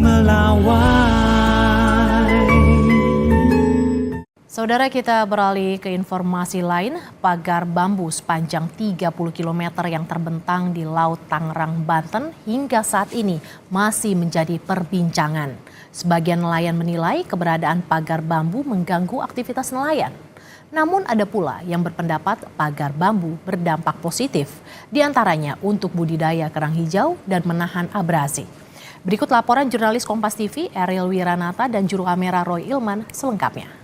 melawai. Saudara, kita beralih ke informasi lain. Pagar bambu sepanjang 30 km yang terbentang di Laut Tangerang, Banten hingga saat ini masih menjadi perbincangan. Sebagian nelayan menilai keberadaan pagar bambu mengganggu aktivitas nelayan. Namun ada pula yang berpendapat pagar bambu berdampak positif, diantaranya untuk budidaya kerang hijau dan menahan abrasi. Berikut laporan jurnalis Kompas TV Ariel Wiranata dan juru kamera Roy Ilman selengkapnya.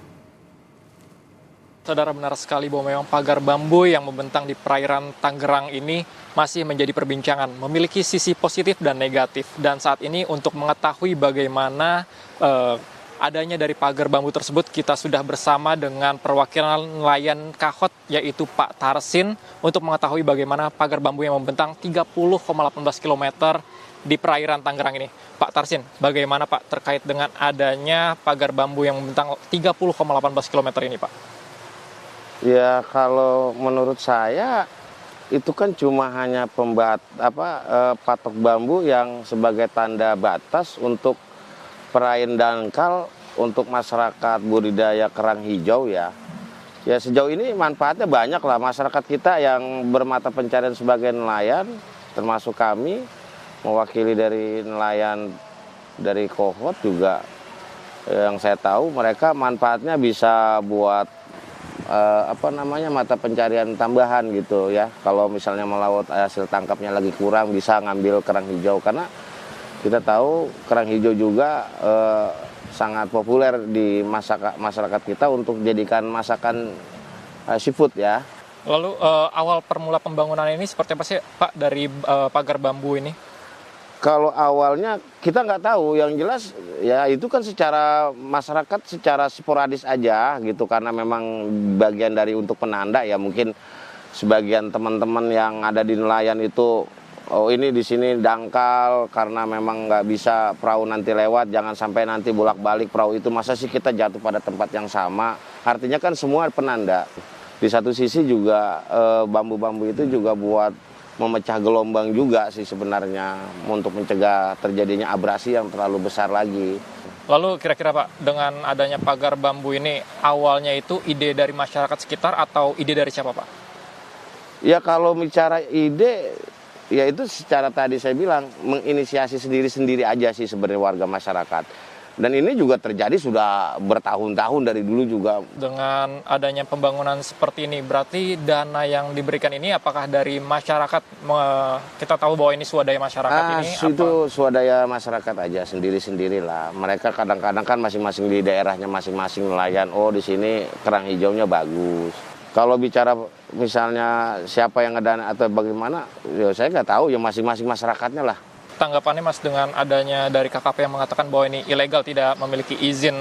Saudara, benar sekali bahwa memang pagar bambu yang membentang di perairan Tangerang ini masih menjadi perbincangan, memiliki sisi positif dan negatif. Dan saat ini untuk mengetahui bagaimana adanya dari pagar bambu tersebut, kita sudah bersama dengan perwakilan nelayan Kahot, yaitu Pak Tarsin, untuk mengetahui bagaimana pagar bambu yang membentang 30,18 km di perairan Tangerang ini. Pak Tarsin, bagaimana Pak terkait dengan adanya pagar bambu yang membentang 30,18 km ini, Pak? Ya, kalau menurut saya itu kan cuma hanya patok bambu yang sebagai tanda batas untuk perairan dangkal untuk masyarakat budidaya kerang hijau ya. Ya, sejauh ini manfaatnya banyak lah. Masyarakat kita yang bermata pencarian sebagai nelayan, termasuk kami mewakili dari nelayan dari Kohot juga, yang saya tahu mereka manfaatnya bisa buat mata pencarian tambahan gitu ya. Kalau misalnya melaut hasil tangkapnya lagi kurang, bisa ngambil kerang hijau, karena kita tahu kerang hijau juga sangat populer di masyarakat kita untuk dijadikan masakan seafood ya. Lalu awal permula pembangunan ini seperti apa sih Pak dari pagar bambu ini? Kalau awalnya kita nggak tahu, yang jelas ya itu kan secara masyarakat secara sporadis aja gitu, karena memang bagian dari untuk penanda ya. Mungkin sebagian teman-teman yang ada di nelayan itu, oh ini di sini dangkal karena memang nggak bisa perahu nanti lewat, jangan sampai nanti bolak-balik perahu itu, masa sih kita jatuh pada tempat yang sama. Artinya kan semua penanda. Di satu sisi juga bambu-bambu itu juga buat memecah gelombang juga sih sebenarnya, untuk mencegah terjadinya abrasi yang terlalu besar lagi. Lalu kira-kira Pak, dengan adanya pagar bambu ini, awalnya itu ide dari masyarakat sekitar atau ide dari siapa Pak? Ya kalau bicara ide, ya itu secara tadi saya bilang, menginisiasi sendiri-sendiri aja sih sebenarnya warga masyarakat. Dan ini juga terjadi sudah bertahun-tahun dari dulu juga. Dengan adanya pembangunan seperti ini, berarti dana yang diberikan ini apakah dari masyarakat? Kita tahu bahwa ini swadaya masyarakat ini. Itu swadaya masyarakat aja, sendiri-sendirilah. Mereka kadang-kadang kan masing-masing di daerahnya masing-masing nelayan. Oh di sini kerang hijaunya bagus. Kalau bicara misalnya siapa yang ngedana atau bagaimana, ya saya nggak tahu, ya masing-masing masyarakatnya lah. Tanggapannya Mas dengan adanya dari KKP yang mengatakan bahwa ini ilegal, tidak memiliki izin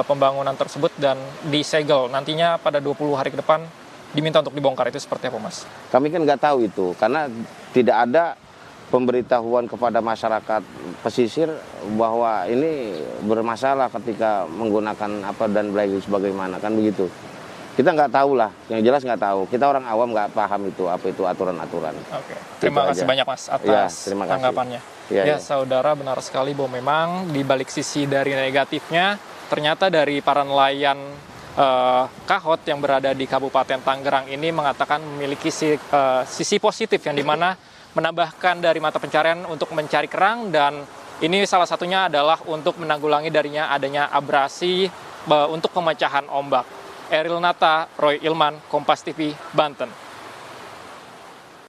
pembangunan tersebut dan disegel, nantinya pada 20 hari ke depan diminta untuk dibongkar, itu seperti apa Mas? Kami kan nggak tahu itu, karena tidak ada pemberitahuan kepada masyarakat pesisir bahwa ini bermasalah ketika menggunakan apa dan bagaimana, kan begitu. Kita nggak tahu lah, yang jelas nggak tahu. Kita orang awam nggak paham itu apa itu aturan-aturan. Oke, terima kasih banyak Mas atas tanggapannya. Ya, Saudara, benar sekali bahwa memang di balik sisi dari negatifnya, ternyata dari para nelayan Kahot yang berada di Kabupaten Tangerang ini mengatakan memiliki sisi positif, yang dimana menambahkan dari mata pencarian untuk mencari kerang, dan ini salah satunya adalah untuk menanggulangi darinya adanya abrasi untuk pemecahan ombak. Ariel Nata, Roy Ilman, Kompas TV, Banten.